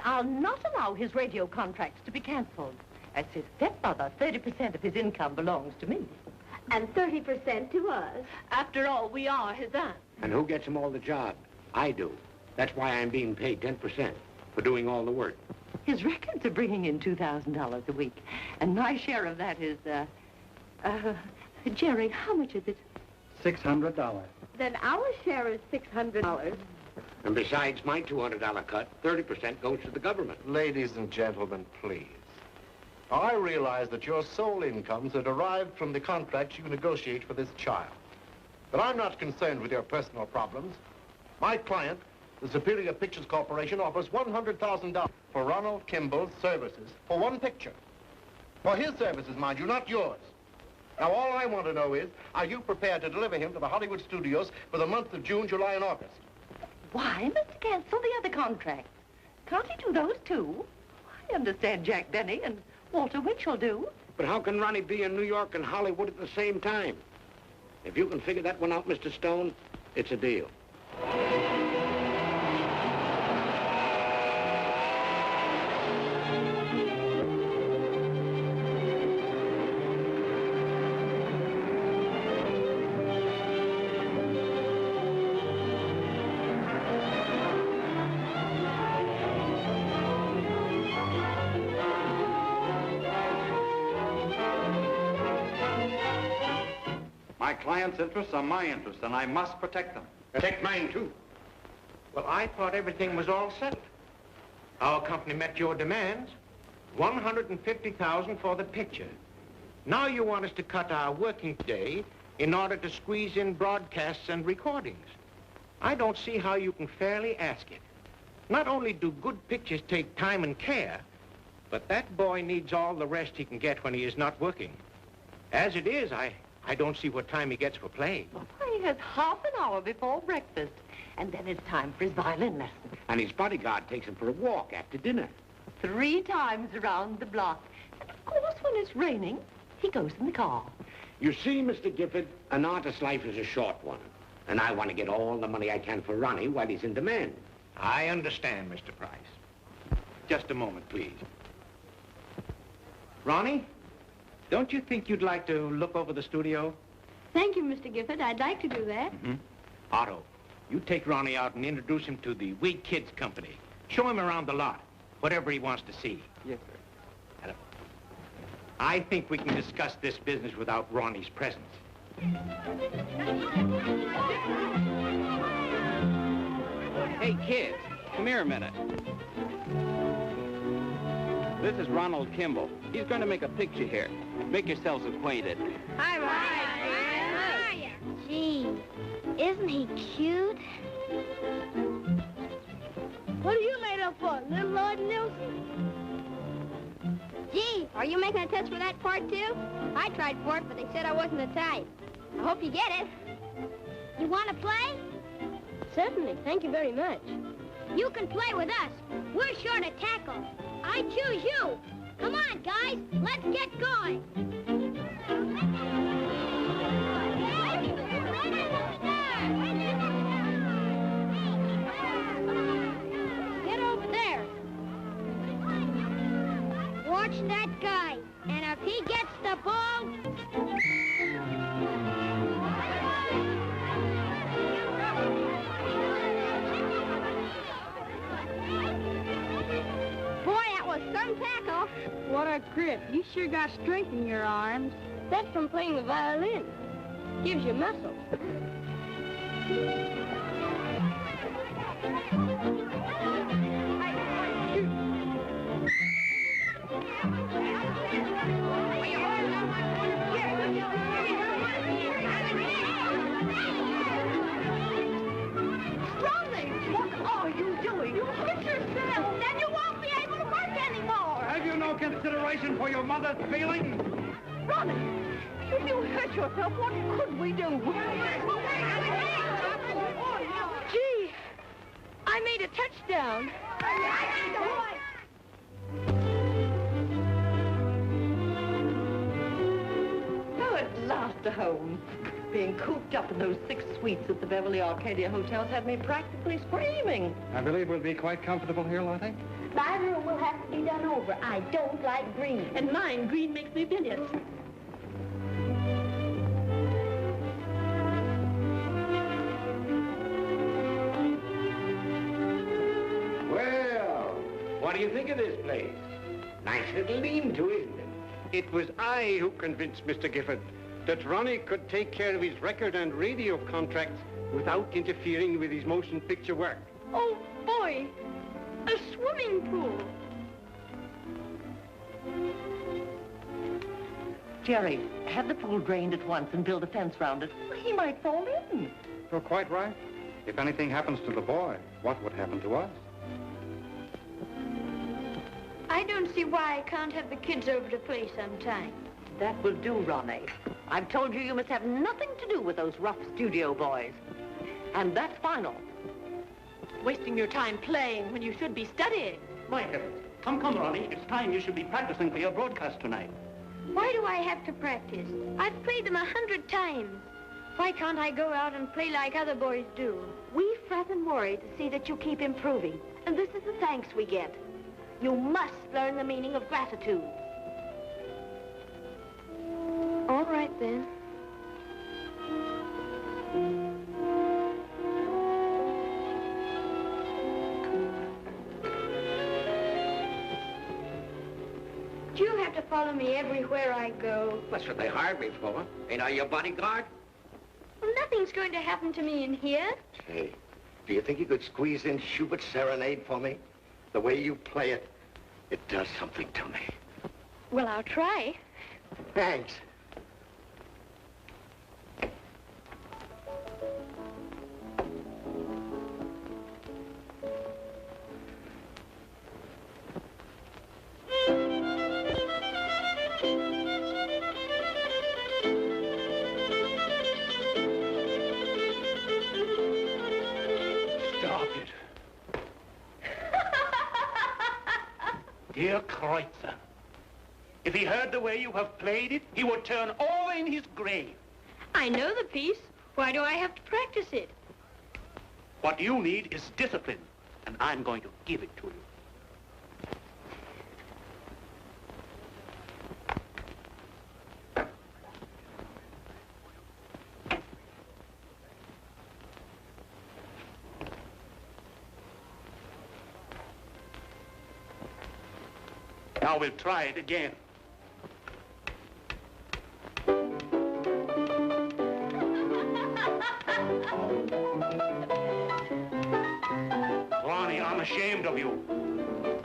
I'll not allow his radio contracts to be cancelled. As his stepmother, 30% of his income belongs to me. And 30% to us. After all, we are his aunt. And who gets him all the jobs? I do. That's why I'm being paid 10% for doing all the work. His records are bringing in $2,000 a week. And my share of that is, Jerry, how much is it? $600. Then our share is $600. And besides my $200 cut, 30% goes to the government. Ladies and gentlemen, please. I realize that your sole incomes are derived from the contracts you negotiate for this child. But I'm not concerned with your personal problems. My client, the Superior Pictures Corporation, offers $100,000 for Ronald Kimball's services for one picture. For his services, mind you, not yours. Now, all I want to know is, are you prepared to deliver him to the Hollywood studios for the month of June, July, and August? Why must he cancel the other contracts? Can't he do those too? I understand Jack Benny and Walter Winchell do. But how can Ronnie be in New York and Hollywood at the same time? If you can figure that one out, Mr. Stone, it's a deal. My client's interests are my interests, and I must protect them. Protect mine, too. Well, I thought everything was all settled. Our company met your demands. $150,000 for the picture. Now you want us to cut our working day in order to squeeze in broadcasts and recordings. I don't see how you can fairly ask it. Not only do good pictures take time and care, but that boy needs all the rest he can get when he is not working. As it is, I don't see what time he gets for play. Well, he has half an hour before breakfast, and then it's time for his violin lesson. And his bodyguard takes him for a walk after dinner. 3 times around the block. And of course, when it's raining, he goes in the car. You see, Mr. Gifford, an artist's life is a short one. And I want to get all the money I can for Ronnie while he's in demand. I understand, Mr. Price. Just a moment, please. Ronnie, don't you think you'd like to look over the studio? Thank you, Mr. Gifford. I'd like to do that. Mm-hmm. Otto, you take Ronnie out and introduce him to the We Kids Company. Show him around the lot, whatever he wants to see. Yes, sir. Hello. I think we can discuss this business without Ronnie's presence. Hey, kids, come here a minute. This is Ronald Kimball. He's going to make a picture here. Make yourselves acquainted. Hi, Ron. Hi. Gee, isn't he cute? What are you Are you making a test for that part, too? I tried for it, but they said I wasn't the type. I hope you get it. You want to play? Certainly. Thank you very much. You can play with us. We're short of tackle. I choose you. Come on, guys. Let's get going. Get over there. Watch that guy. And if he gets the ball... Boy, that was some tackle. What a grip. You sure got strength in your arms. That's from playing the violin. Gives you muscle. No consideration for your mother's feelings? Ronnie, if you hurt yourself, what could we do? Gee, I made a touchdown. Oh, at last home. Being cooped up in those 6 suites at the Beverly Arcadia hotels had me practically screaming. I believe we'll be quite comfortable here, Lottie. My room will have to be done over. I don't like green. And mine, green makes me bilious. Well, what do you think of this place? Nice little lean-to, isn't it? It was I who convinced Mr. Gifford that Ronnie could take care of his record and radio contracts without interfering with his motion picture work. Oh, boy. A swimming pool. Jerry, have the pool drained at once and build a fence round it. He might fall in. You're quite right. If anything happens to the boy, what would happen to us? I don't see why I can't have the kids over to play sometime. That will do, Ronnie. I've told you must have nothing to do with those rough studio boys. And that's final. Wasting your time playing when you should be studying. My heavens. Come, Ronnie. It's time you should be practicing for your broadcast tonight. Why do I have to practice? I've played them 100 times. Why can't I go out and play like other boys do? We fret and worry to see that you keep improving. And this is the thanks we get. You must learn the meaning of gratitude. All right, then. Do you have to follow me everywhere I go? That's what they hired me for. Ain't I your bodyguard? Well, nothing's going to happen to me in here. Hey, do you think you could squeeze in Schubert's Serenade for me? The way you play it, it does something to me. Well, I'll try. Thanks. Stop it. Dear Kreutzer, if he heard the way you have played it, he would turn over in his grave. I know the piece. Why do I have to practice it? What you need is discipline, and I'm going to give it to you. Now we'll try it again. Ronnie, I'm ashamed of you.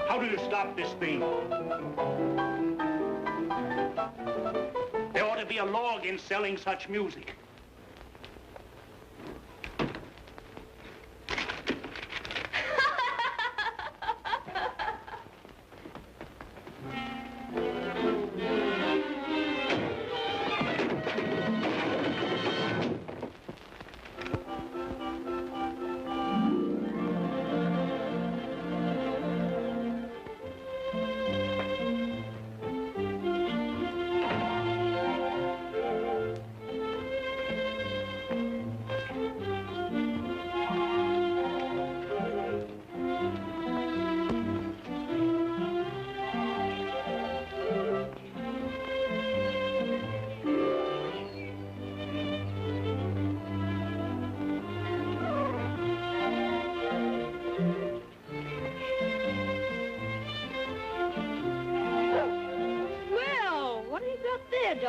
How do you stop this thing? There ought to be a law against selling such music.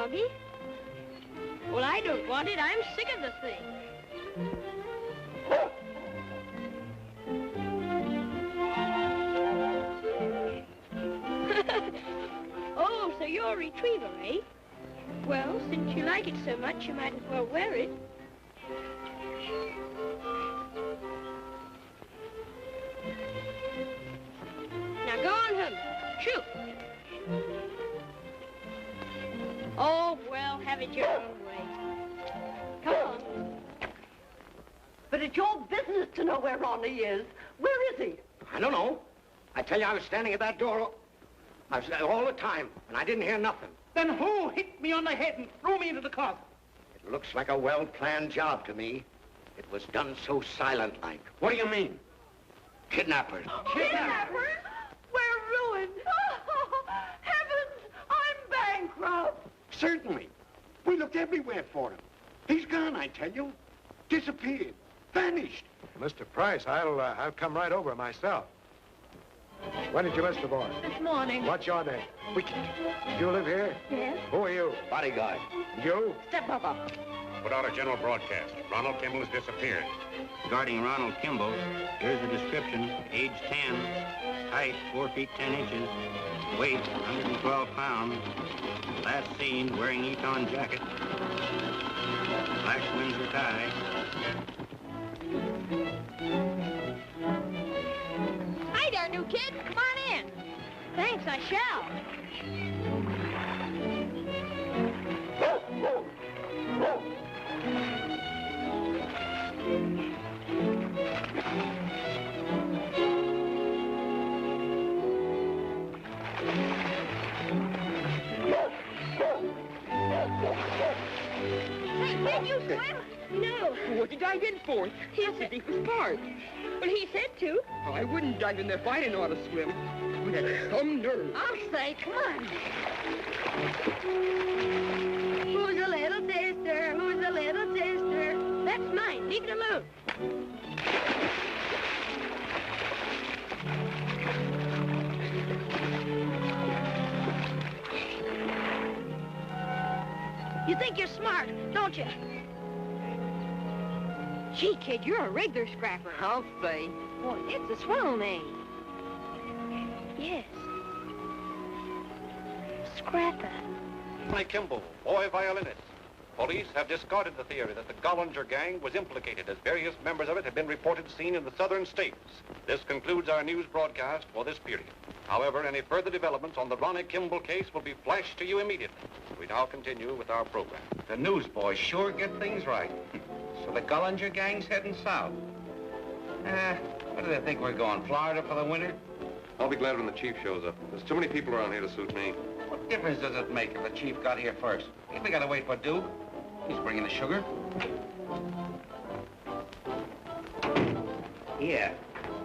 doggy. Well, I don't want it. I'm sick of the thing. Oh, so you're a retriever, eh? Well, since you like it so much, you might as well wear it. Now go on home. Shoot. Oh, well, have it your own way. Come on. But it's your business to know where Ronnie is. Where is he? I don't know. I tell you, I was standing at that door all the time, and I didn't hear nothing. Then who hit me on the head and threw me into the closet? It looks like a well-planned job to me. It was done so silent-like. What do you mean? Kidnappers. Kidnappers? We're ruined. Oh, heavens, I'm bankrupt. Certainly. We looked everywhere for him. He's gone, I tell you. Disappeared. Vanished. Mr. Price, I'll come right over myself. When did you miss the boy? This morning. What's your name? You live here? Yes? Who are you? Bodyguard. You? Stepmother. Put out a general broadcast. Ronald Kimball has disappeared. Regarding Ronald Kimball, here's the description. Age 10, height 4 feet 10 inches, weight 112 pounds. Last seen wearing Eton jacket, black Windsor tie. Hi there, new kid. Come on in. Thanks, I shall. Hey, can you swim? No. What did dive in for? That's the deepest part. Well, he said to. Oh, I wouldn't dive in there if I didn't know how to swim. You have some nerve. I'll say, come on. Who's a little sister? Who's a little sister? That's mine. Leave it alone. You think you're smart, don't you? Gee, kid, you're a regular scrapper. I'll say. Boy, it's a swell name. Yes. Scrapper. Ronnie Kimball, boy violinist. Police have discarded the theory that the Gollinger gang was implicated, as various members of it have been reported seen in the southern states. This concludes our news broadcast for this period. However, any further developments on the Ronnie Kimball case will be flashed to you immediately. We now continue with our program. The newsboys sure get things right. So the Gollinger gang's heading south. Where do they think we're going? Florida for the winter? I'll be glad when the chief shows up. There's too many people around here to suit me. What difference does it make if the chief got here first? Ain't we gotta wait for Duke? He's bringing the sugar. Here.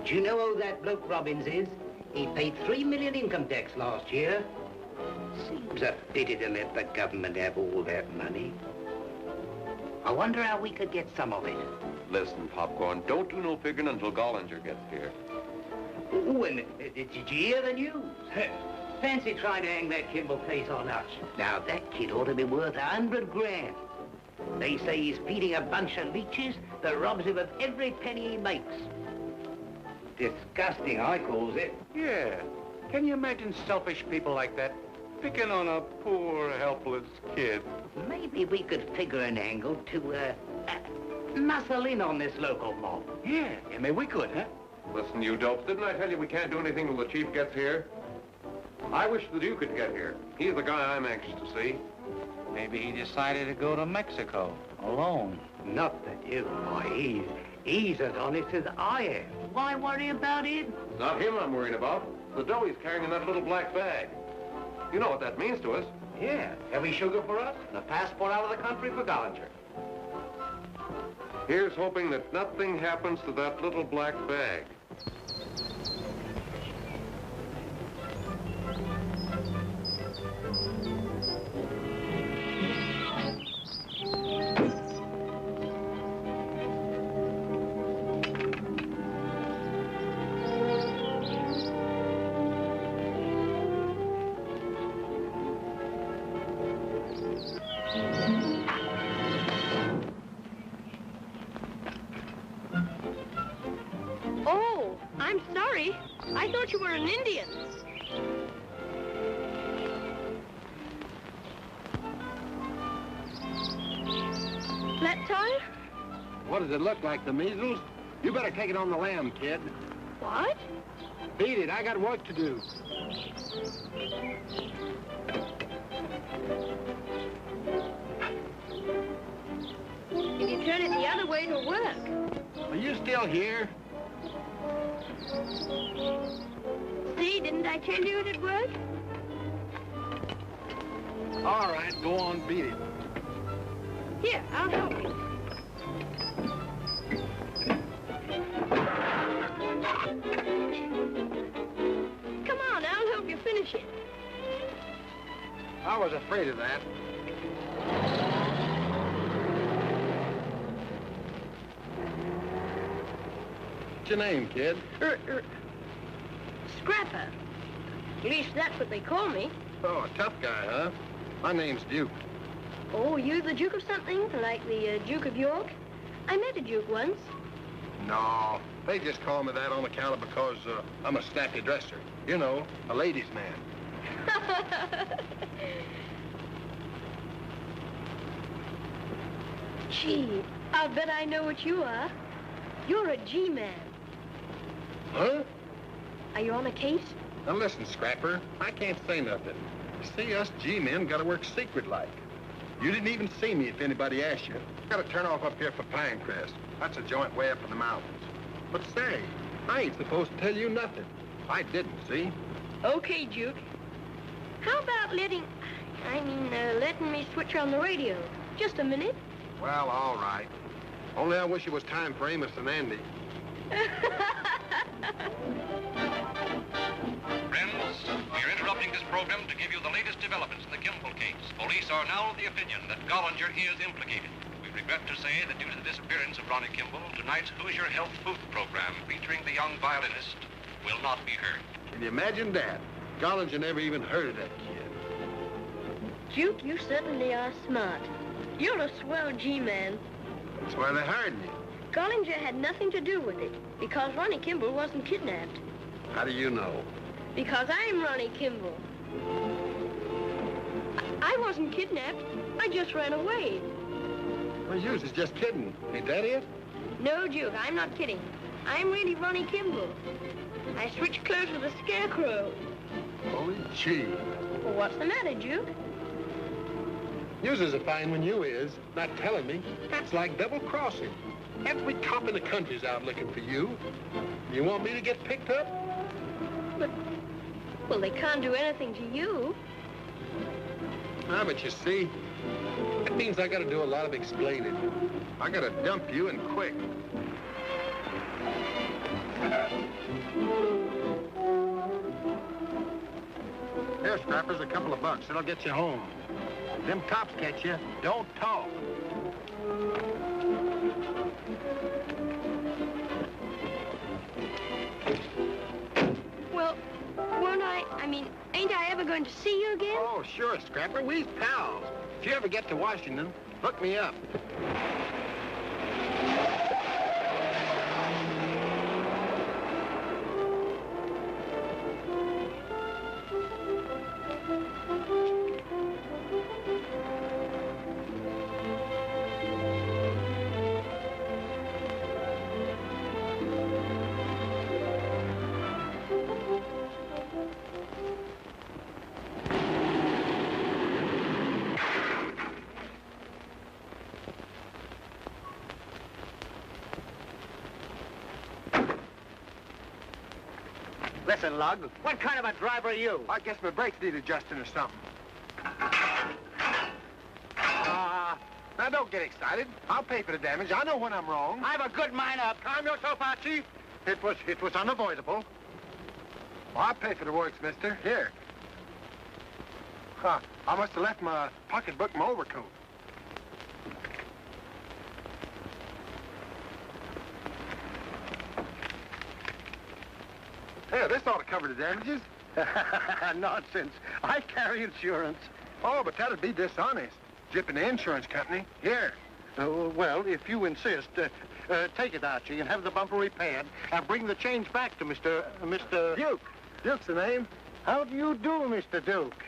Do you know who that bloke Robbins is? He paid $3 million income tax last year. Seems a pity to let the government have all that money. I wonder how we could get some of it. Listen, Popcorn, don't do no figuring until Gollinger gets here. Oh, and did you hear the news? Fancy trying to hang that Kimball case on us. Now, that kid ought to be worth 100 grand. They say he's feeding a bunch of leeches that robs him of every penny he makes. Disgusting, I calls it. Yeah. Can you imagine selfish people like that? Picking on a poor, helpless kid. Maybe we could figure an angle to, muscle in on this local mob. Yeah, maybe we could, huh? Listen, you dopes, didn't I tell you we can't do anything till the chief gets here? I wish the Duke could get here. He's the guy I'm anxious to see. Maybe he decided to go to Mexico alone. Not the Duke, boy. He's as honest as I am. Why worry about it? It's not him I'm worried about. The dough he's carrying in that little black bag. You know what that means to us. Yeah, heavy sugar for us and a passport out of the country for Gollinger. Here's hoping that nothing happens to that little black bag. I'm sorry. I thought you were an Indian. Flat tire? What does it look like, the measles? You better take it on the lam, kid. What? Beat it, I got work to do. If you turn it the other way, it'll work. Are you still here? See, didn't I tell you it'd work? All right, go on, beat it. Here, I'll help you. Come on, I'll help you finish it. I was afraid of that. What's your name, kid? Scrapper. At least that's what they call me. Oh, a tough guy, huh? My name's Duke. Oh, you the Duke of something? Like the Duke of York? I met a Duke once. No, they just call me that on account of because I'm a snappy dresser. You know, a ladies' man. Gee, I'll bet I know what you are. You're a G-man. Huh? Are you on a case? Now listen, Scrapper, I can't say nothing. See, us G-men gotta work secret-like. You didn't even see me if anybody asked you. Gotta turn off up here for Pinecrest. That's a joint way up in the mountains. But say, I ain't supposed to tell you nothing. I didn't, see? Okay, Duke. How about letting me switch on the radio? Just a minute. Well, all right. Only I wish it was time for Amos and Andy. Friends, we're interrupting this program to give you the latest developments in the Kimball case. Police are now of the opinion that Gollinger is implicated. We regret to say that due to the disappearance of Ronnie Kimball, tonight's Hoosier Health Food program featuring the young violinist will not be heard. Can you imagine that? Gollinger never even heard of that kid. Duke, you certainly are smart. You're a swell G-man. That's why they hired me. Gollinger had nothing to do with it, because Ronnie Kimball wasn't kidnapped. How do you know? Because I'm Ronnie Kimball. I wasn't kidnapped. I just ran away. Well, you was just kidding. Ain't that it? No, Duke, I'm not kidding. I'm really Ronnie Kimball. I switched clothes with a scarecrow. Holy gee. Well, what's the matter, Duke? Yours is a fine one, you is. Not telling me. That's like double-crossing. Every cop in the country's out looking for you. You want me to get picked up? But, well, they can't do anything to you. Ah, but you see, that means I gotta do a lot of explaining. I gotta dump you and quick. Here, Scrappers, a couple of bucks. It'll get you home. If them cops catch you, don't talk. Well, ain't I ever going to see you again? Oh, sure, Scrapper. We's pals. If you ever get to Washington, look me up. Listen, Lug, what kind of a driver are you? I guess my brakes need adjusting or something. Now don't get excited. I'll pay for the damage. I know when I'm wrong. I have a good mind up. Calm yourself out, Chief. It was unavoidable. Well, I'll pay for the works, mister. Here. Huh. I must have left my pocketbook in my overcoat. Here, this ought to cover the damages. Nonsense. I carry insurance. Oh, but that'd be dishonest. Jipping the insurance company. Here. Well, if you insist. Take it, Archie, and have the bumper repaired, and bring the change back to Mr. Duke. Duke's the name. How do you do, Mr. Duke?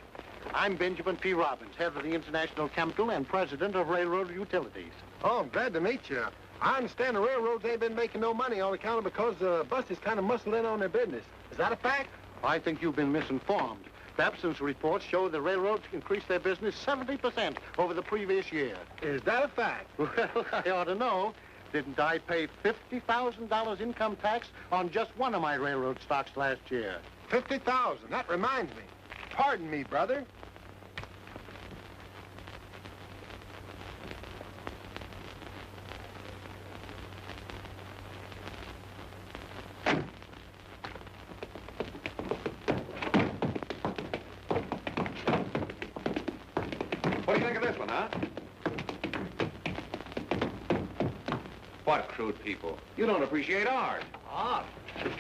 I'm Benjamin P. Robbins, head of the International Chemical and president of Railroad Utilities. Oh, I'm glad to meet you. I understand the railroads ain't been making no money on account of because the buses kind of muscle in on their business. Is that a fact? I think you've been misinformed. Babson's reports show the railroads increased their business 70% over the previous year. Is that a fact? Well, I ought to know. Didn't I pay $50,000 income tax on just one of my railroad stocks last year? 50,000. That reminds me. Pardon me, brother. What do you think of this one, huh? What crude people? You don't appreciate art. Art?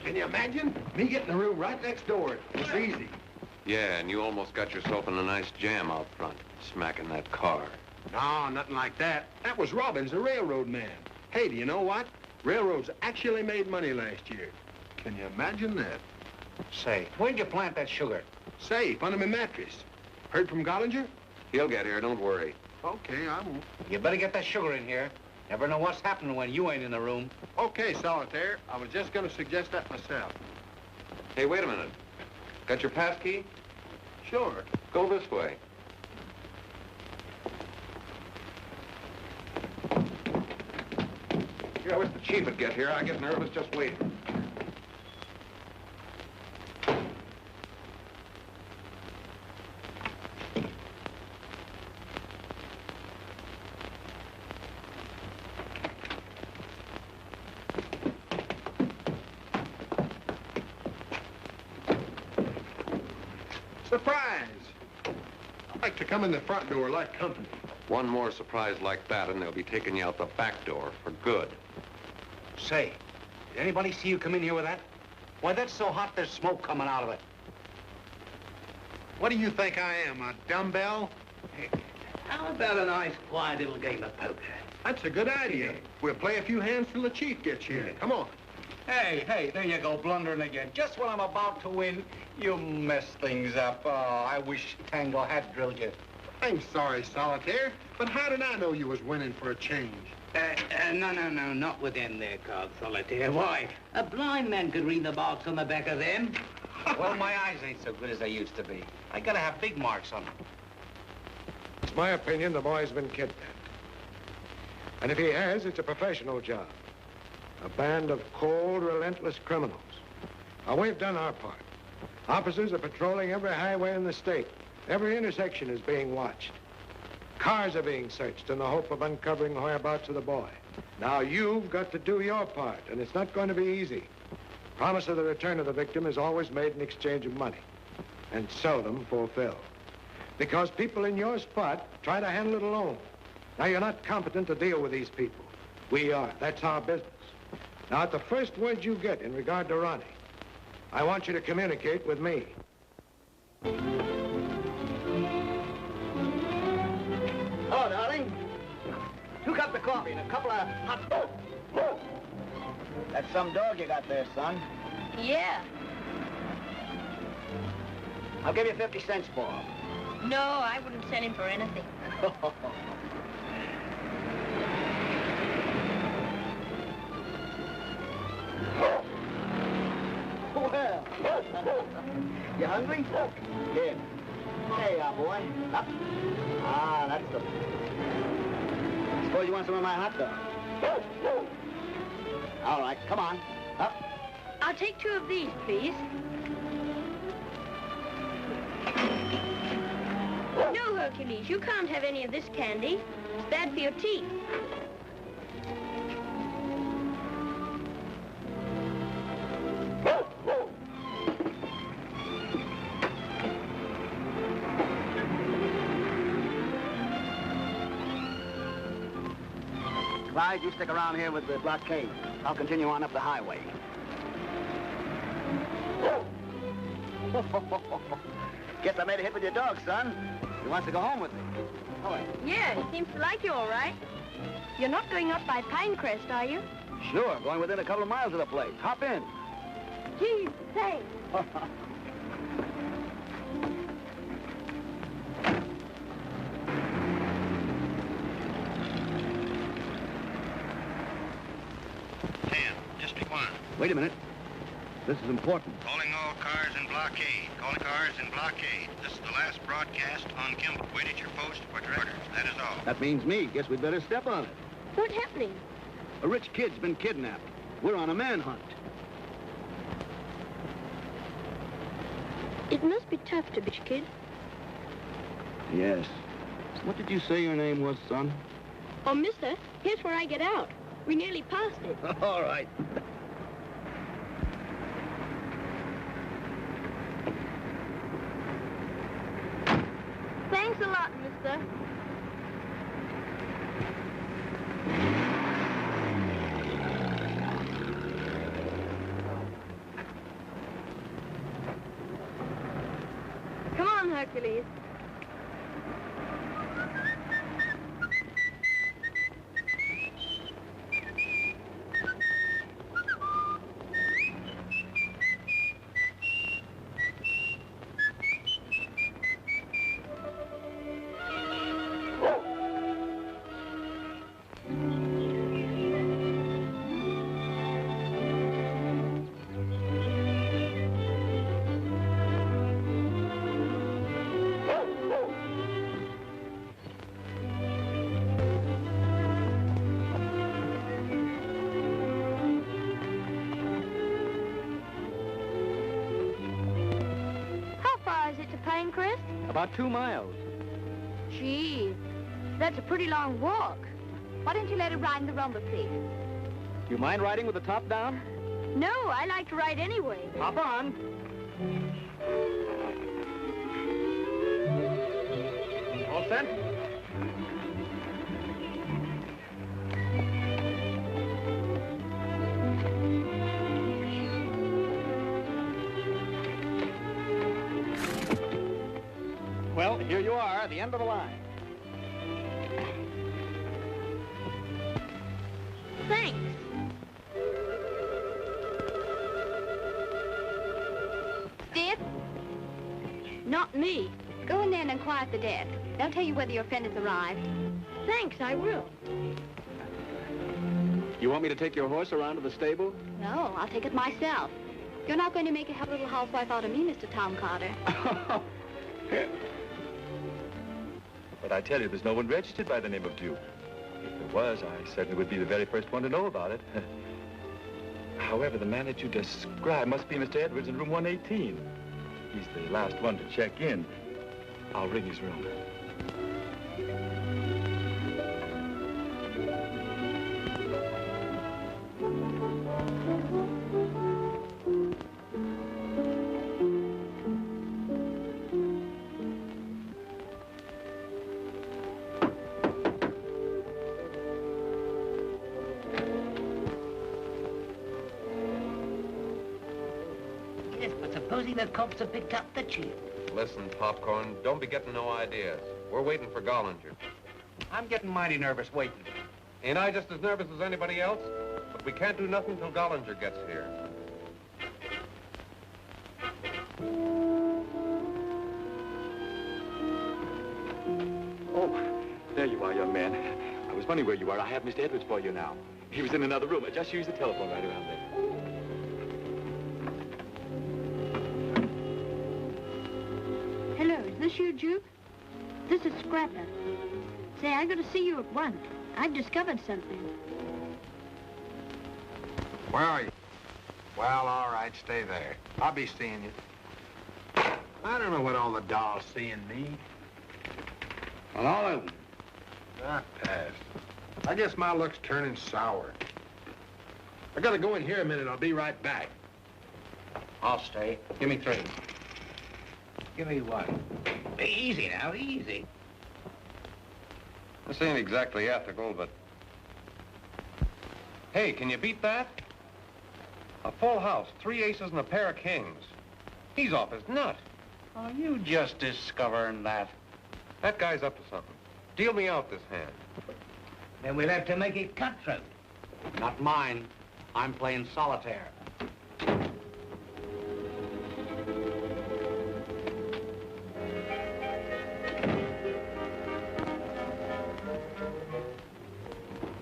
Can you imagine? Me getting the room right next door. It's easy. Yeah, and you almost got yourself in a nice jam out front, smacking that car. No, nothing like that. That was Robbins, the railroad man. Hey, do you know what? Railroads actually made money last year. Can you imagine that? Say, where'd you plant that sugar? Safe, under my mattress. Heard from Gollinger? He'll get here, don't worry. Okay, I won't. You better get that sugar in here. Never know what's happening when you ain't in the room. Okay, Solitaire. I was just going to suggest that myself. Hey, wait a minute. Got your pass key? Sure. Go this way. Yeah, I wish the chief would get here. I get nervous just waiting. Surprise! I like to come in the front door like company. One more surprise like that, and they'll be taking you out the back door for good. Say, did anybody see you come in here with that? Why, that's so hot there's smoke coming out of it. What do you think I am, a dumbbell? How about a nice, quiet little game of poker? That's a good idea. We'll play a few hands till the chief gets here. Come on. Hey, there you go, blundering again. Just when I'm about to win, you mess things up. Oh, I wish Tango had drilled you. I'm sorry, Solitaire, but how did I know you was winning for a change? No, not with them there cards, Solitaire. Why? A blind man could read the marks on the back of them. Well, my eyes ain't so good as they used to be. I gotta have big marks on them. It's my opinion the boy's been kidnapped. And if he has, it's a professional job. A band of cold, relentless criminals. Now, we've done our part. Officers are patrolling every highway in the state. Every intersection is being watched. Cars are being searched in the hope of uncovering the whereabouts of the boy. Now, you've got to do your part, and it's not going to be easy. Promise of the return of the victim is always made in exchange of money, and seldom fulfilled. Because people in your spot try to handle it alone. Now, you're not competent to deal with these people. We are. That's our business. Now, at the first word you get in regard to Ronnie, I want you to communicate with me. Hello, darling. 2 cups of coffee and a couple of hot... That's some dog you got there, son. Yeah. I'll give you 50 cents for him. No, I wouldn't send him for anything. Well, you hungry? Here. Hey, boy. Up. Ah, that's the... Suppose you want some of my hot dog. All right, come on. Up. I'll take 2 of these, please. No, Hercules, you can't have any of this candy. It's bad for your teeth. Clyde, you stick around here with the blockade. I'll continue on up the highway. Guess I made a hit with your dog, son. He wants to go home with me. Yeah, he seems to like you all right. You're not going up by Pinecrest, are you? Sure, going within a couple of miles of the place. Hop in. Geez, thanks. District 1. Wait a minute. This is important. Calling all cars in blockade. Calling cars in blockade. This is the last broadcast on Kimball. Wait at your post for orders. That is all. That means me. Guess we'd better step on it. What's happening? A rich kid's been kidnapped. We're on a manhunt. It must be tough to be a kid. Yes. What did you say your name was, son? Oh, mister, here's where I get out. We nearly passed it. All right. Thanks a lot, mister. Come on, Hercules. Pinecrest? About 2 miles. Gee, that's a pretty long walk. Why don't you let her ride in the rumble seat? Do you mind riding with the top down? No, I like to ride anyway. Hop on. All set? Well, here you are, at the end of the line. Thanks. Stiff? Not me. Go in there and inquire at the desk. They'll tell you whether your friend has arrived. Thanks, I will. You want me to take your horse around to the stable? No, I'll take it myself. You're not going to make a hell of a little housewife out of me, Mr. Tom Carter. But I tell you, there's no one registered by the name of Duke. If there was, I certainly would be the very first one to know about it. However, the man that you described must be Mr. Edwards in room 118. He's the last one to check in. I'll ring his room. Yes, but supposing the cops have picked up the chief? Listen, Popcorn, don't be getting no ideas. We're waiting for Gollinger. I'm getting mighty nervous waiting. Ain't I just as nervous as anybody else? But we can't do nothing till Gollinger gets here. Oh, there you are, young man. I was wondering where you were. I have Mr. Edwards for you now. He was in another room. I just used the telephone right around there. Hello, is this you, Duke? This is Scrapper. Say, I got to see you at once. I've discovered something. Where are you? Well, all right, stay there. I'll be seeing you. I don't know what all the dolls see in me. Well, all of them. I passed. I guess my luck's turning sour. I gotta go in here a minute. I'll be right back. I'll stay. Give me 3. Give me one. Easy now, easy. This ain't exactly ethical, but... Hey, can you beat that? A full house, 3 aces and a pair of kings. He's off his nut. Are you just discovering that? That guy's up to something. Deal me out this hand. Then we'll have to make it cutthroat. Not mine. I'm playing solitaire.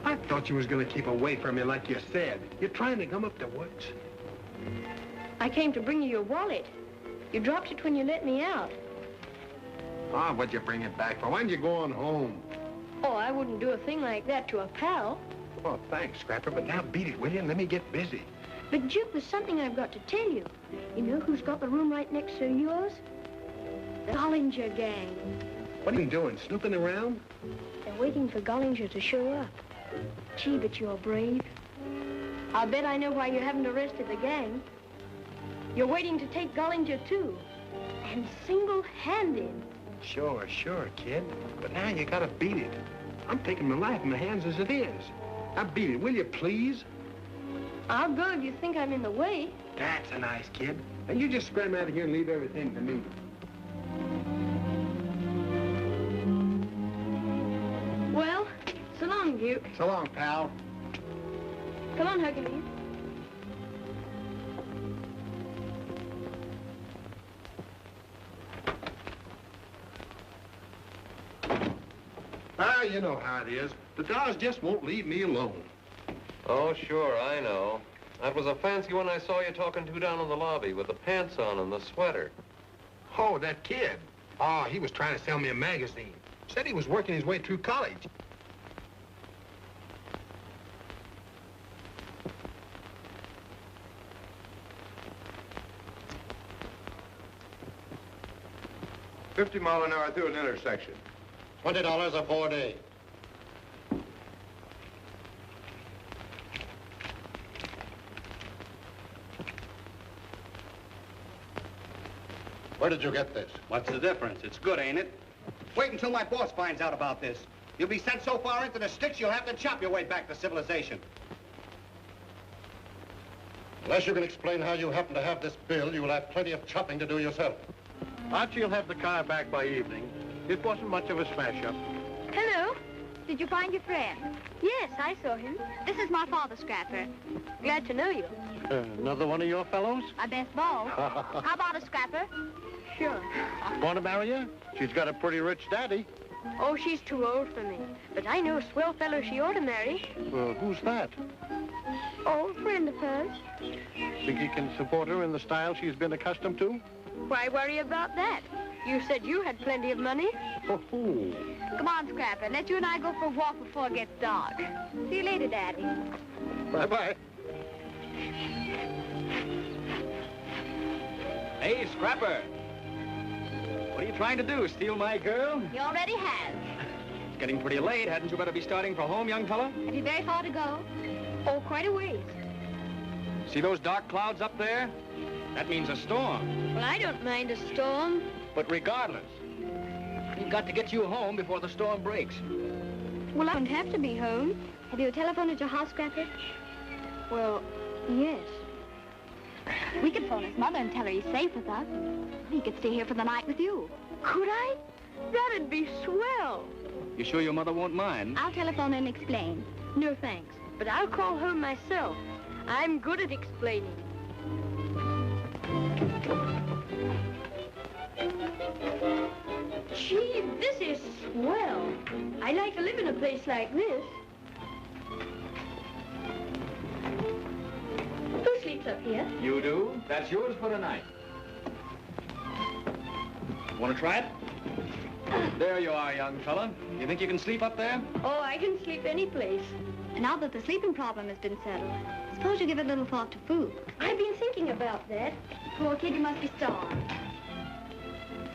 I thought you was gonna keep away from me like you said. You're trying to come up the woods. I came to bring you your wallet. You dropped it when you let me out. Ah, what'd you bring it back for? Why didn't you go on home? Oh, I wouldn't do a thing like that to a pal. Oh, thanks, Scrapper, but now beat it, will you? Let me get busy. But, Juke, there's something I've got to tell you. You know who's got the room right next to yours? The Gollinger gang. What are you doing, snooping around? They're waiting for Gollinger to show up. Gee, but you're brave. I'll bet I know why you haven't arrested the gang. You're waiting to take Gollinger, too. And single-handed. Sure, kid. But now you gotta beat it. I'm taking my life in my hands as it is. Now beat it, will you, please? I'll go if you think I'm in the way. That's a nice kid. Now you just scram out of here and leave everything to me. Well, so long, Duke. So long, pal. Come on, Hercules. Ah, you know how it is. The dolls just won't leave me alone. Oh, sure, I know. That was a fancy one I saw you talking to down in the lobby with the pants on and the sweater. Oh, that kid. Oh, he was trying to sell me a magazine. Said he was working his way through college. $50 miles an hour through an intersection. $20 a 4-day. Where did you get this? What's the difference? It's good, ain't it? Wait until my boss finds out about this. You'll be sent so far into the sticks, you'll have to chop your way back to civilization. Unless you can explain how you happen to have this bill, you will have plenty of chopping to do yourself. Archie will have the car back by evening. It wasn't much of a smash-up. Hello. Did you find your friend? Yes, I saw him. This is my father, Scrapper. Glad to know you. Another one of your fellows? My best beau. How about a Scrapper? Sure. Want to marry her? She's got a pretty rich daddy. Oh, she's too old for me. But I know a swell fellow she ought to marry. Who's that? Oh, a friend of hers. Think you can support her in the style she's been accustomed to? Why worry about that? You said you had plenty of money. Oh. Come on, Scrapper. Let you and I go for a walk before it gets dark. See you later, Daddy. Bye-bye. Hey, Scrapper. What are you trying to do, steal my girl? He already has. It's getting pretty late. Hadn't you better be starting for home, young fella? Have you very far to go? Oh, quite a ways. See those dark clouds up there? That means a storm. Well, I don't mind a storm. But regardless, we've got to get you home before the storm breaks. Well, I don't have to be home. Have you a telephone at your house, Scrapper? Well, yes. We could phone his mother and tell her he's safe with us. He could stay here for the night with you. Could I? That'd be swell. You sure your mother won't mind? I'll telephone and explain. No, thanks. But I'll call home myself. I'm good at explaining. Gee, this is swell. I'd like to live in a place like this. Who sleeps up here? You do? That's yours for tonight. Want to try it? There you are, young fella. You think you can sleep up there? Oh, I can sleep any place. Now that the sleeping problem has been settled, suppose you give a little thought to food. I've been thinking about that. Poor kid, you must be starved.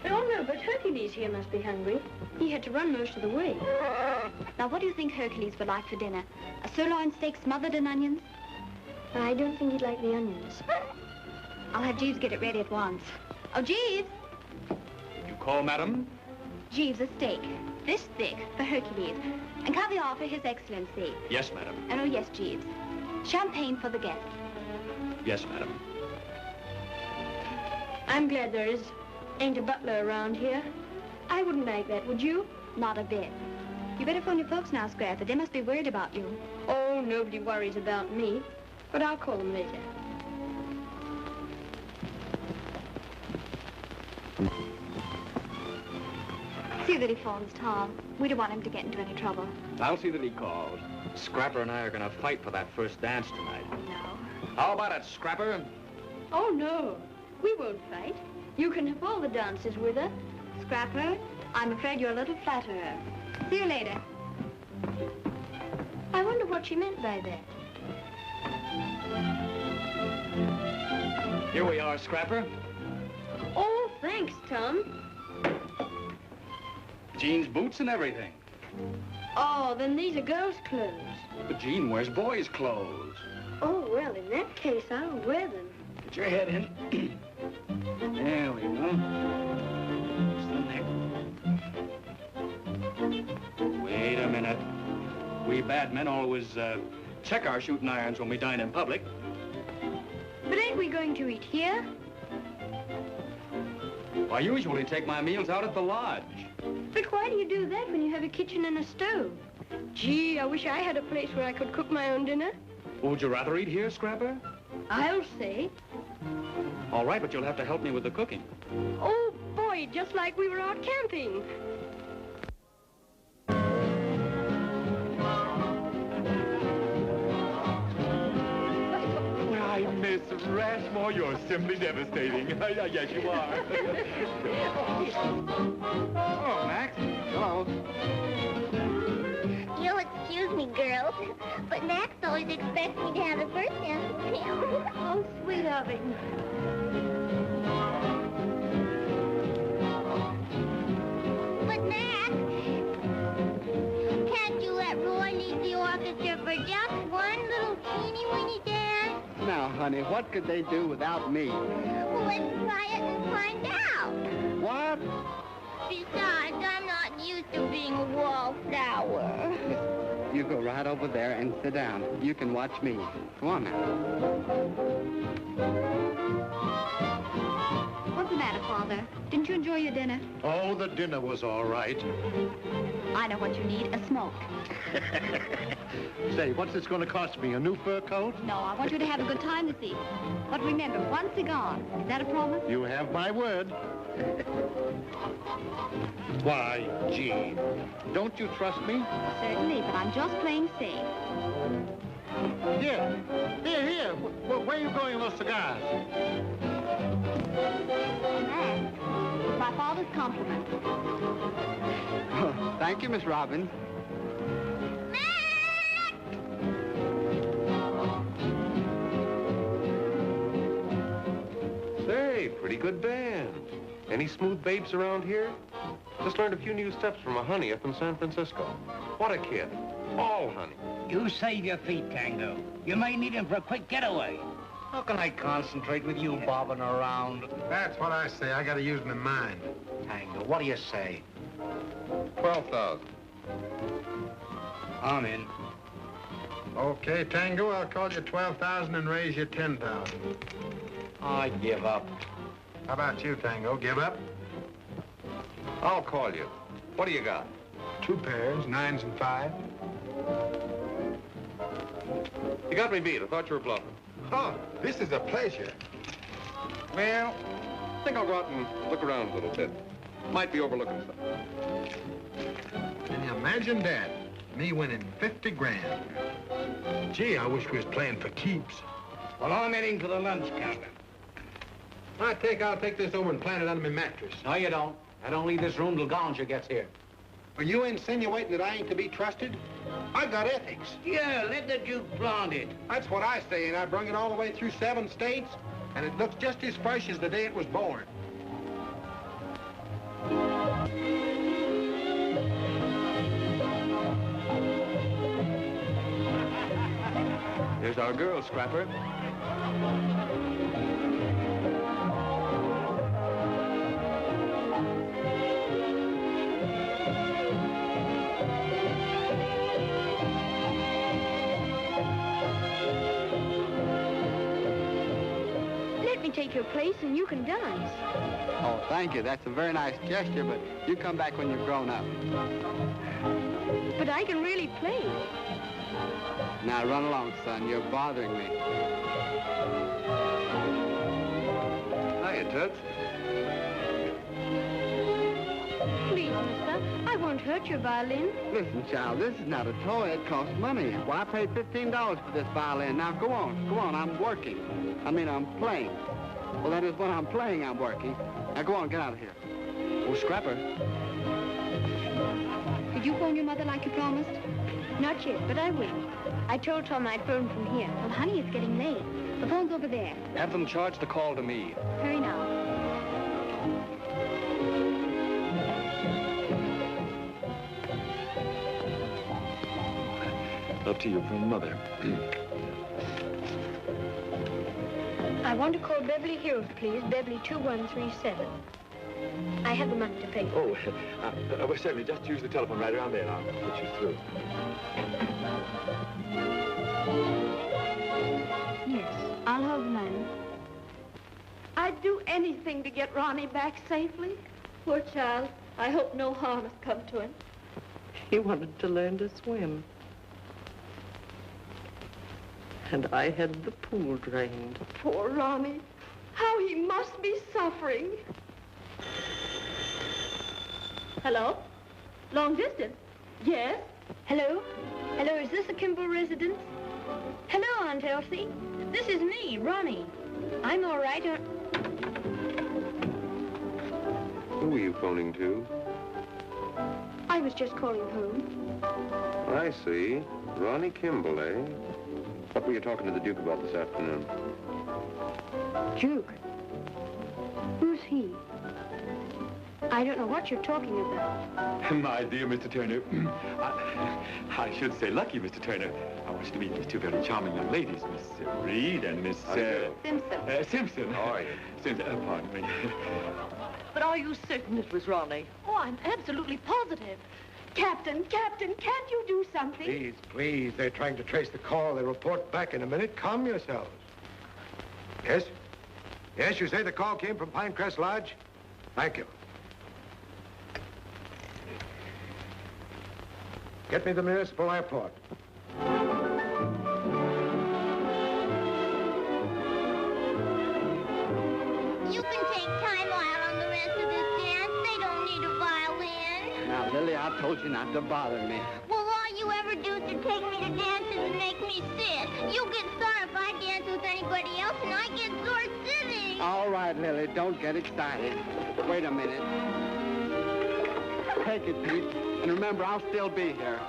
Oh, no, but Hercules here must be hungry. He had to run most of the way. Now, what do you think Hercules would like for dinner? A sirloin steak smothered in onions? I don't think he'd like the onions. I'll have Jeeves get it ready at once. Oh, Jeeves! You call, madam? Jeeves, a steak. This thick for Hercules. And caviar for His Excellency. Yes, madam. And oh, yes, Jeeves. Champagne for the guests. Yes, madam. I'm glad there ain't a butler around here. I wouldn't like that, would you? Not a bit. You better phone your folks now, Scrapper. They must be worried about you. Oh, nobody worries about me. But I'll call them later. See that he phones Tom. We don't want him to get into any trouble. I'll see that he calls. Scrapper and I are going to fight for that first dance tonight. No. How about it, Scrapper? Oh, no. We won't fight. You can have all the dances with her. Scrapper, I'm afraid you're a little flatterer. See you later. I wonder what she meant by that. Here we are, Scrapper. Oh, thanks, Tom. Jean's boots and everything. Oh, then these are girls' clothes. But Jean wears boys' clothes. Oh, well, in that case, I'll wear them. Get your head in. There we go. Just the neck. Wait a minute. We bad men always check our shooting irons when we dine in public. But ain't we going to eat here? I usually take my meals out at the lodge. But why do you do that when you have a kitchen and a stove? Gee, I wish I had a place where I could cook my own dinner. Would you rather eat here, Scrapper? I'll say. All right, but you'll have to help me with the cooking. Oh, boy, just like we were out camping. Why, Miss Rashmore, you're simply devastating. Yes, you are. Oh, Max. Hello. You'll excuse me, girls, but Max always expects me to have the first dance with him. Oh, sweet of him. But Max, can't you let Roy lead the orchestra for just one little teeny-weeny dance? Now, honey, what could they do without me? Well, let's try it and find out. What? Besides, I'm not used to being a wallflower. You go right over there and sit down. You can watch me. Come on now. What's the matter, Father? Didn't you enjoy your dinner? Oh, the dinner was all right. I know what you need, a smoke. Say, what's this going to cost me, a new fur coat? No, I want you to have a good time this evening. But remember, one cigar. Is that a promise? You have my word. Why, Jean, don't you trust me? Certainly, but I'm just playing safe. Here. Where are you going with those cigars? Max, it's my father's compliment. Oh, thank you, Miss Robbins. Say, pretty good band. Any smooth babes around here? Just learned a few new steps from a honey up in San Francisco. What a kid. All honey. You save your feet, Tango. You may need him for a quick getaway. How can I concentrate with you bobbing around? That's what I say. I gotta use my mind. Tango, what do you say? 12,000. I'm in. Okay, Tango, I'll call you 12,000 and raise you 10,000. I give up. How about you, Tango? Give up? I'll call you. What do you got? 2 pairs, 9s and 5. You got me beat. I thought you were bluffing. Oh, this is a pleasure. Well, I think I'll go out and look around a little bit. Might be overlooking something. Can you imagine that? Me winning 50 grand. Gee, I wish we was playing for keeps. Well, I'm heading to the lunch counter. I'll take this over and plant it under my mattress. No, you don't. I don't leave this room till Gollinger gets here. Are you insinuating that I ain't to be trusted? I got ethics. Yeah, let the Duke blonde it. That's what I say, and I brung it all the way through 7 states, and it looks just as fresh as the day it was born. Here's our girl, Scrapper. take your place and you can dance. Oh, thank you. That's a very nice gesture, but you come back when you've grown up. But I can really play. Now run along, son. You're bothering me. Hiya, Toots. Please, mister, I won't hurt your violin. Listen, child, this is not a toy. It costs money. Well, I paid $15 for this violin. Now, go on, I'm working. I mean, I'm playing. Well, that is when I'm playing, I'm working. Now, go on, get out of here. Oh, Scrapper. Did you phone your mother like you promised? Not yet, but I will. I told Tom I'd phone from here. Well, honey, it's getting late. The phone's over there. Have them charge the call to me. Hurry now. Up to you from Mother. I want to call Beverly Hills, please. Beverly 2137. I have the money to pay. Oh, well, certainly. Just use the telephone right around there, and I'll put you through. Yes, I'll hold the line. I'd do anything to get Ronnie back safely. Poor child. I hope no harm has come to him. He wanted to learn to swim. And I had the pool drained. Poor Ronnie. How he must be suffering. Hello? Long distance? Yes? Hello? Hello, is this a Kimball residence? Hello, Aunt Elsie. This is me, Ronnie. I'm all right. Who are you phoning to? I was just calling home. I see. Ronnie Kimball, eh? What were you talking to the Duke about this afternoon? Duke? Who's he? I don't know what you're talking about. My dear Mr. Turner, I should say lucky, Mr. Turner. I want you to meet these two very charming young ladies, Miss Reed and Miss... Simpson. Simpson. How are you? Simpson, pardon me. But are you certain it was Ronnie? Oh, I'm absolutely positive. Captain, can't you do something? Please, please. They're trying to trace the call. They'll report back in a minute. Calm yourselves. Yes? Yes, you say the call came from Pinecrest Lodge? Thank you. Get me the municipal airport. You can take time out on the rest of this dance. They don't need a violin. Now, Lily, I told you not to bother me. Well, all you ever do is to take me to dances and make me sit. You get sore if I dance with anybody else, and I get sore sitting. All right, Lily, don't get excited. Wait a minute. Take it, Pete. And remember, I'll still be here.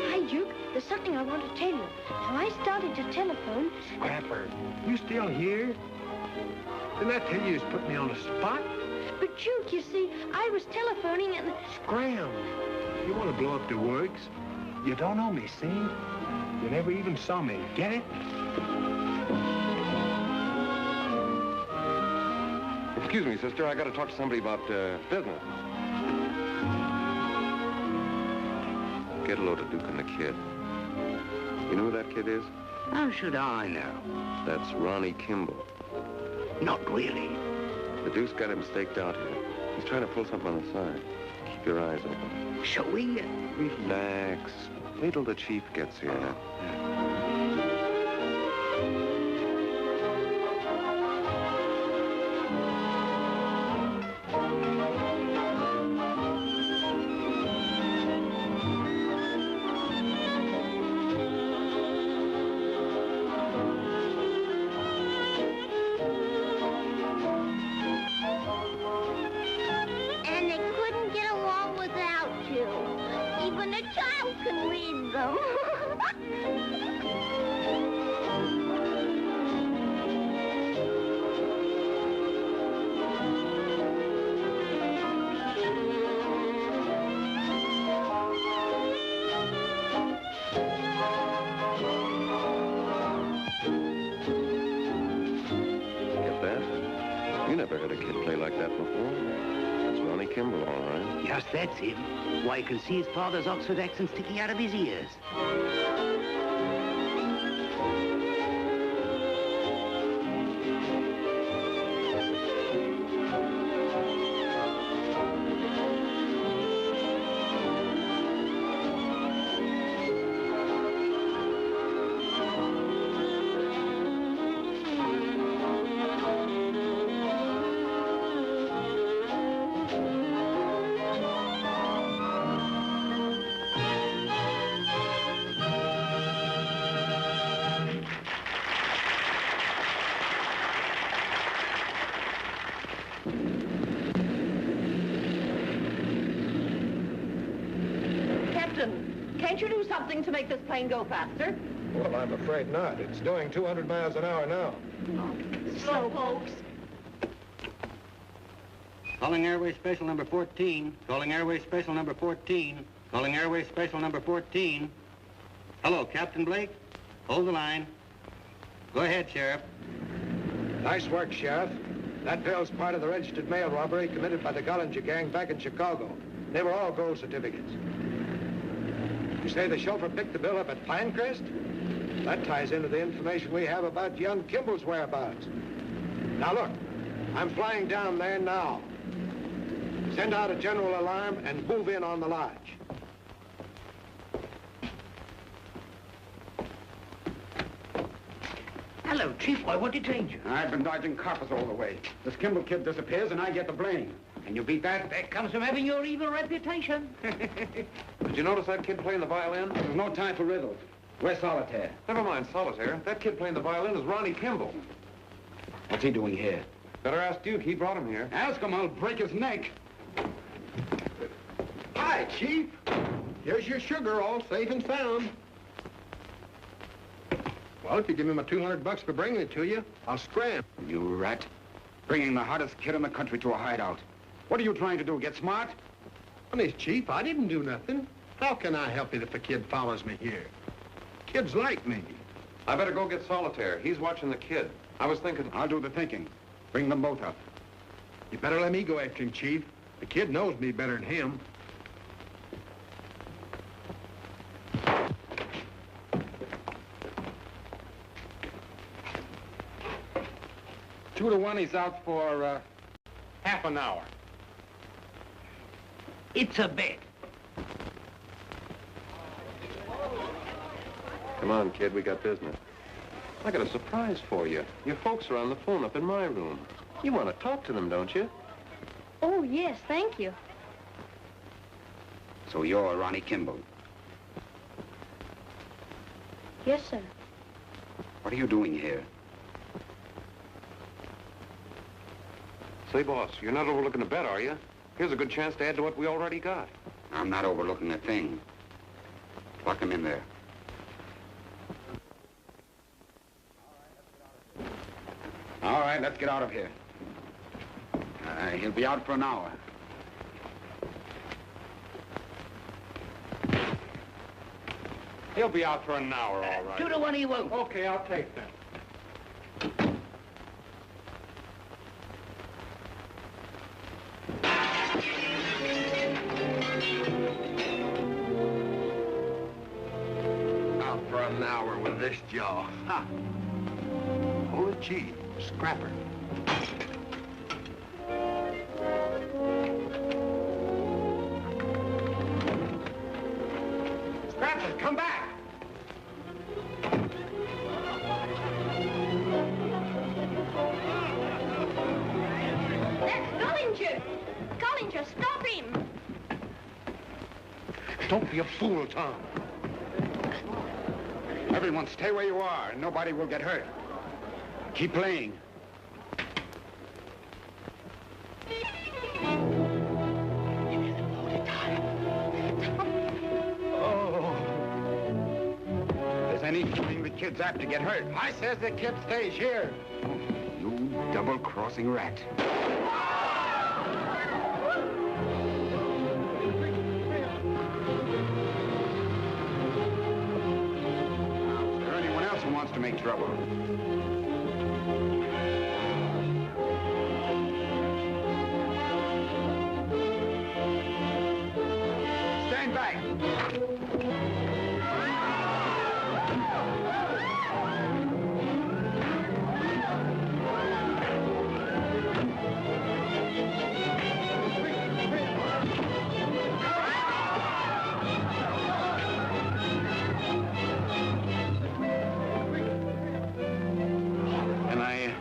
Hi, Duke. There's something I want to tell you. Now, I started to telephone. Scrapper, you still here? Didn't I tell you he's put me on the spot? But, Duke, you see, I was telephoning and... Scram. You want to blow up the works? You don't know me, see? You never even saw me. Get it? Excuse me, sister. I got to talk to somebody about business. Get a load of Duke and the kid. You know who that kid is? How should I know? That's Ronnie Kimball. Not really. The Duke's got him staked out here. He's trying to pull something on the side. Keep your eyes open. So we... Relax. Wait till the chief gets here. And they couldn't get along without you. Even a child can read them. Get that? You never heard a kid play like that before. That's Ronnie Kimball, all right. Yes, that's him. Why, you can see his father's Oxford accent sticking out of his ears. Can't you do something to make this plane go faster? Well, I'm afraid not. It's doing 200 miles an hour now. Slow, folks. Calling Airway Special number 14. Calling Airway Special number 14. Calling Airway Special number 14. Hello, Captain Blake. Hold the line. Go ahead, Sheriff. Nice work, Sheriff. That bill's part of the registered mail robbery committed by the Gollinger gang back in Chicago. They were all gold certificates. You say the chauffeur picked the bill up at Pinecrest? That ties into the information we have about young Kimball's whereabouts. Now look, I'm flying down there now. Send out a general alarm and move in on the lodge. Hello, Chief. Why, what detained you? I've been dodging coppers all the way. This Kimball kid disappears and I get the blame. Can you beat that? That comes from having your evil reputation. Did you notice that kid playing the violin? There's no time for riddles. Where's Solitaire? Never mind Solitaire. That kid playing the violin is Ronnie Kimball. What's he doing here? Better ask Duke. He brought him here. Ask him, I'll break his neck. Hi, Chief. Here's your sugar, all safe and sound. Well, if you give me my $200 for bringing it to you, I'll scram. You rat. Bringing the hottest kid in the country to a hideout. What are you trying to do, get smart? Honest, Chief, I didn't do nothing. How can I help it if a kid follows me here? Kids like me. I better go get Solitaire. He's watching the kid. I was thinking... I'll do the thinking. Bring them both up. You better let me go after him, Chief. The kid knows me better than him. Two to one, he's out for half an hour. It's a bet. Come on, kid, we got business. I got a surprise for you. Your folks are on the phone up in my room. You want to talk to them, don't you? Oh, yes, thank you. So you're Ronnie Kimball. Yes, sir. What are you doing here? Say, boss, you're not overlooking a bet, are you? Here's a good chance to add to what we already got. I'm not overlooking a thing. Lock him in there. All right, let's get out of here. He'll be out for an hour. He'll be out for an hour, all right. 2 to 1 he won't. Okay, I'll take that. Out for an hour with this jaw. Ha! Holy gee, scrapper. Scrapper, come back! That's Gollinger! Gollinger, stop him! Don't be a fool, Tom. Everyone stay where you are, and nobody will get hurt. Keep playing. Oh. There's any shooting the kid's apt to get hurt. I says the kid stays here. You double-crossing rat. Is there anyone else who wants to make trouble?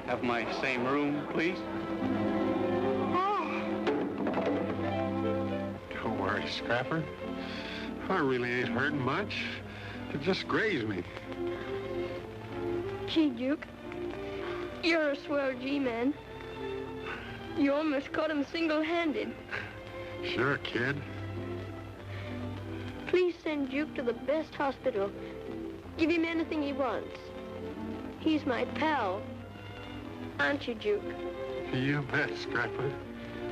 have my same room, please? Don't worry, Scrapper. I really ain't hurting much. It just grazed me. Gee, Duke, you're a swell G-man. You almost caught him single-handed. Sure, kid. Please send Duke to the best hospital. Give him anything he wants. He's my pal. Aren't you, Duke? You bet, Scrapper.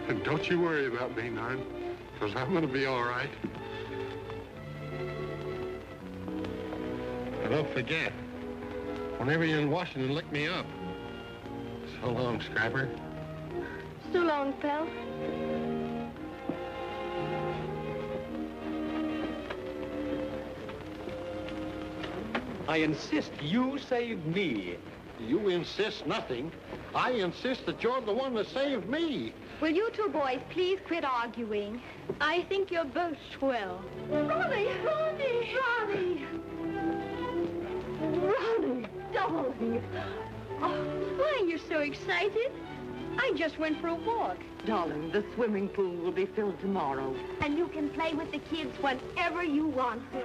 And don't you worry about me, Nard, because I'm going to be all right. And don't forget, whenever you're in Washington, look me up. So long, Scrapper. So long, pal. I insist you save me. You insist nothing. I insist that you're the one that saved me. Will you two boys please quit arguing? I think you're both swell. Ronnie! Ronnie! Ronnie! Ronnie, darling. Oh, why are you so excited? I just went for a walk. Darling, the swimming pool will be filled tomorrow. And you can play with the kids whenever you want to.